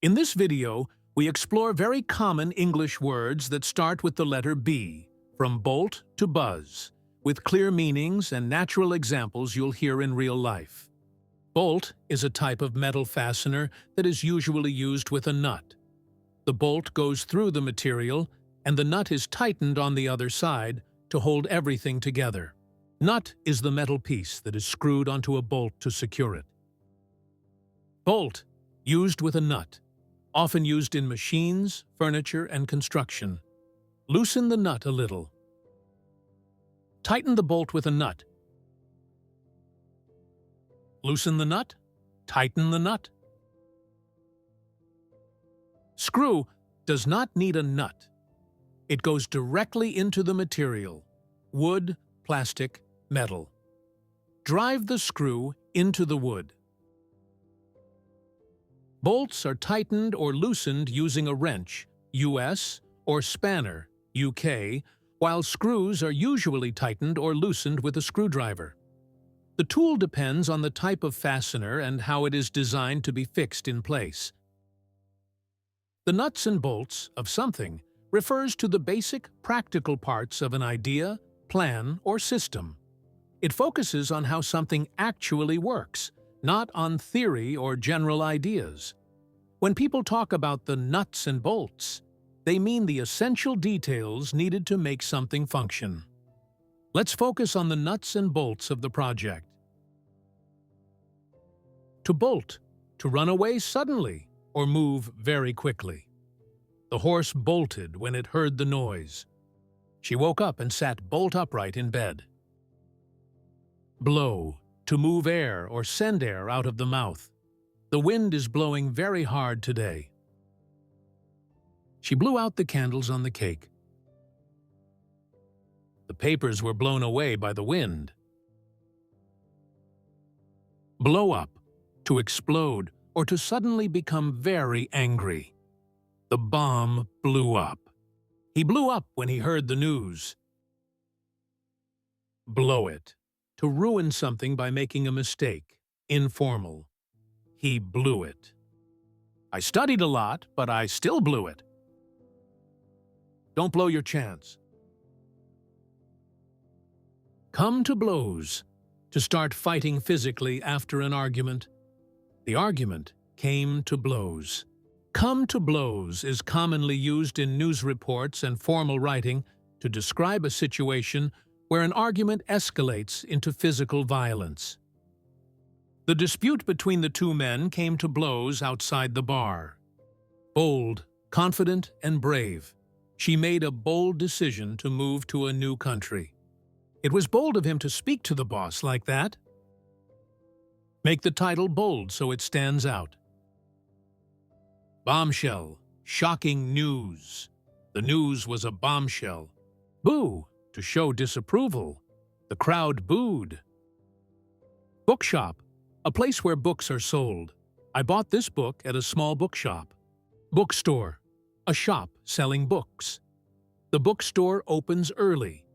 In this video, we explore very common English words that start with the letter B, from bolt to buzz, with clear meanings and natural examples you'll hear in real life. Bolt is a type of metal fastener that is usually used with a nut. The bolt goes through the material, and the nut is tightened on the other side to hold everything together. Nut is the metal piece that is screwed onto a bolt to secure it. Bolt, used with a nut, often used in machines, furniture, and construction. Loosen the nut a little. Tighten the bolt with a nut. Loosen the nut. Tighten the nut. Screw does not need a nut. It goes directly into the material, wood, plastic, metal. Drive the screw into the wood. Bolts are tightened or loosened using a wrench, US, or spanner, UK, while screws are usually tightened or loosened with a screwdriver. The tool depends on the type of fastener and how it is designed to be fixed in place. The nuts and bolts of something refers to the basic, practical parts of an idea, plan, or system. It focuses on how something actually works, not on theory or general ideas. When people talk about the nuts and bolts, they mean the essential details needed to make something function. Let's focus on the nuts and bolts of the project. To bolt, to run away suddenly or move very quickly. The horse bolted when it heard the noise. She woke up and sat bolt upright in bed. Blow, to move air or send air out of the mouth. The wind is blowing very hard today. She blew out the candles on the cake. The papers were blown away by the wind. Blow up, to explode or to suddenly become very angry. The bomb blew up. He blew up when he heard the news. Blow it, to ruin something by making a mistake, informal. He blew it. I studied a lot, but I still blew it. Don't blow your chance. Come to blows, to start fighting physically after an argument. The argument came to blows. Come to blows is commonly used in news reports and formal writing to describe a situation where an argument escalates into physical violence. The dispute between the two men came to blows outside the bar. Bold, confident, and brave, she made a bold decision to move to a new country. It was bold of him to speak to the boss like that. Make the title bold so it stands out. Bombshell, shocking news. The news was a bombshell. Boo, to show disapproval. The crowd booed. Bookshop, a place where books are sold. I bought this book at a small bookshop. Bookstore, a shop selling books. The bookstore opens early.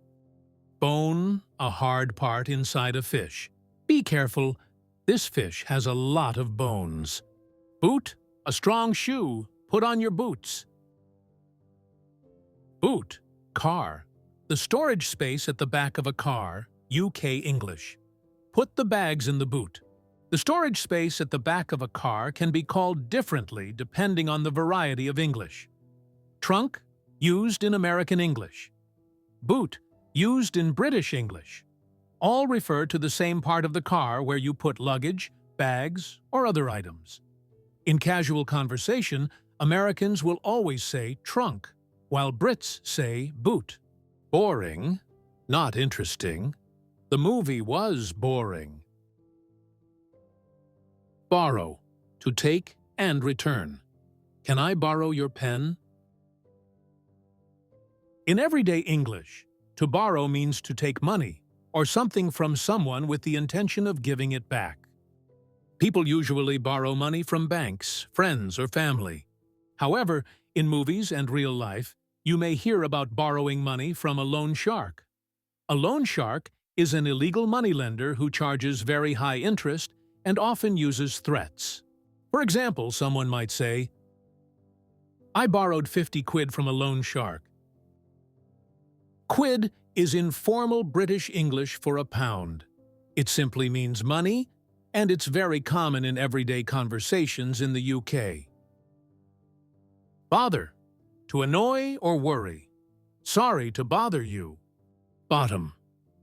Bone, a hard part inside a fish. Be careful, this fish has a lot of bones. Boot, a strong shoe, put on your boots. Boot, car, the storage space at the back of a car, UK English. Put the bags in the boot. The storage space at the back of a car can be called differently depending on the variety of English. Trunk, used in American English. Boot, used in British English. All refer to the same part of the car where you put luggage, bags, or other items. In casual conversation, Americans will always say trunk, while Brits say boot. Boring, not interesting. The movie was boring. Borrow, to take and return. Can I borrow your pen? In everyday English, to borrow means to take money or something from someone with the intention of giving it back. People usually borrow money from banks, friends, or family. However, in movies and real life, you may hear about borrowing money from a loan shark. A loan shark is an illegal moneylender who charges very high interest and often uses threats. For example, someone might say, I borrowed 50 quid from a loan shark. Quid is informal British English for a pound. It simply means money, and it's very common in everyday conversations in the UK. Bother, to annoy or worry. Sorry to bother you. Bottom,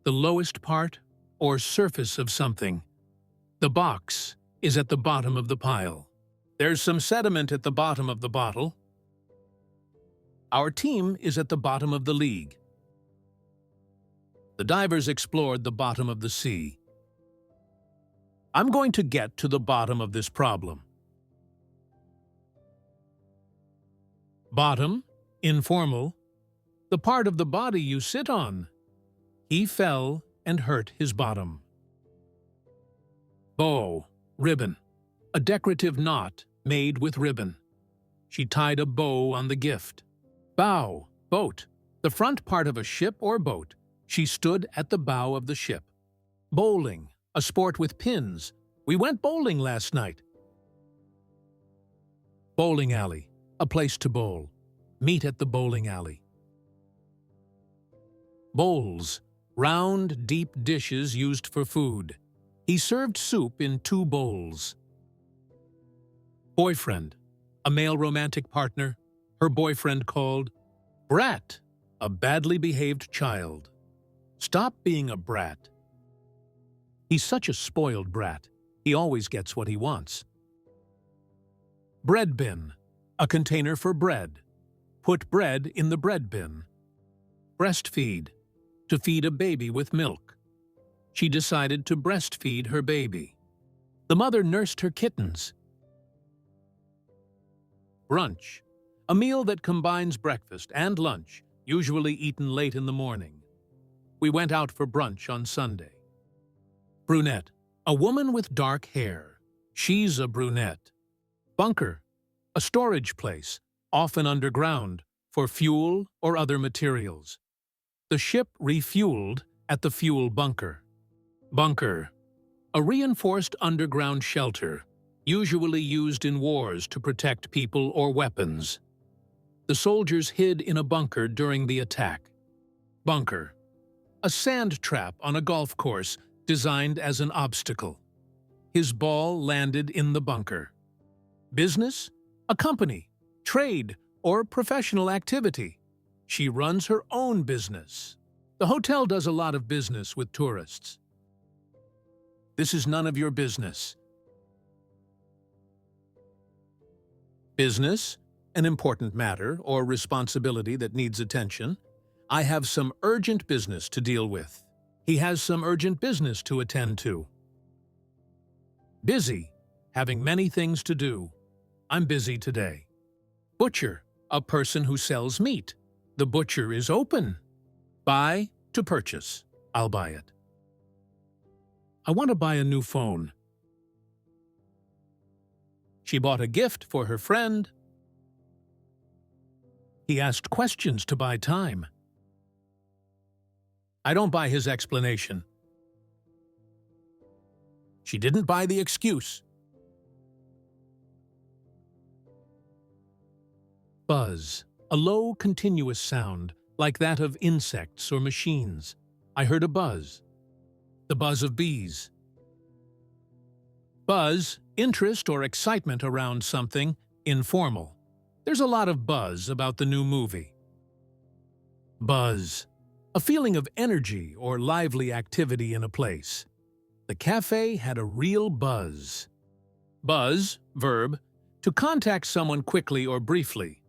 the lowest part or surface of something. The box is at the bottom of the pile. There's some sediment at the bottom of the bottle. Our team is at the bottom of the league. The divers explored the bottom of the sea. I'm going to get to the bottom of this problem. Bottom, informal, the part of the body you sit on. He fell and hurt his bottom. Bow, ribbon, a decorative knot made with ribbon. She tied a bow on the gift. Bow, boat, the front part of a ship or boat. She stood at the bow of the ship. Bowling, a sport with pins. We went bowling last night. Bowling alley, a place to bowl. Meet at the bowling alley. Bowls, round, deep dishes used for food. He served soup in 2 bowls. Boyfriend, a male romantic partner. Her boyfriend called. Brat, a badly behaved child. Stop being a brat. He's such a spoiled brat. He always gets what he wants. Bread bin, a container for bread. Put bread in the bread bin. Breastfeed, to feed a baby with milk. She decided to breastfeed her baby. The mother nursed her kittens. Brunch, a meal that combines breakfast and lunch, usually eaten late in the morning. We went out for brunch on Sunday. Brunette, a woman with dark hair. She's a brunette. Bunker, a storage place, often underground, for fuel or other materials. The ship refueled at the fuel bunker. Bunker, a reinforced underground shelter, usually used in wars to protect people or weapons. The soldiers hid in a bunker during the attack. Bunker, a sand trap on a golf course designed as an obstacle. His ball landed in the bunker. Business, a company, trade, or professional activity. She runs her own business. The hotel does a lot of business with tourists. This is none of your business. Business, an important matter or responsibility that needs attention. I have some urgent business to deal with. He has some urgent business to attend to. Busy, having many things to do. I'm busy today. Butcher, a person who sells meat. The butcher is open. Buy, to purchase. I'll buy it. I want to buy a new phone. She bought a gift for her friend. He asked questions to buy time. I don't buy his explanation. She didn't buy the excuse. Buzz, a low, continuous sound, like that of insects or machines. I heard a buzz. The buzz of bees. Buzz, interest or excitement around something, informal. There's a lot of buzz about the new movie. Buzz, a feeling of energy or lively activity in a place. The cafe had a real buzz. Buzz, verb, to contact someone quickly or briefly.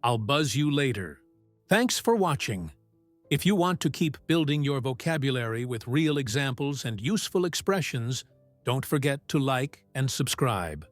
I'll buzz you later. Thanks for watching. If you want to keep building your vocabulary with real examples and useful expressions, don't forget to like and subscribe.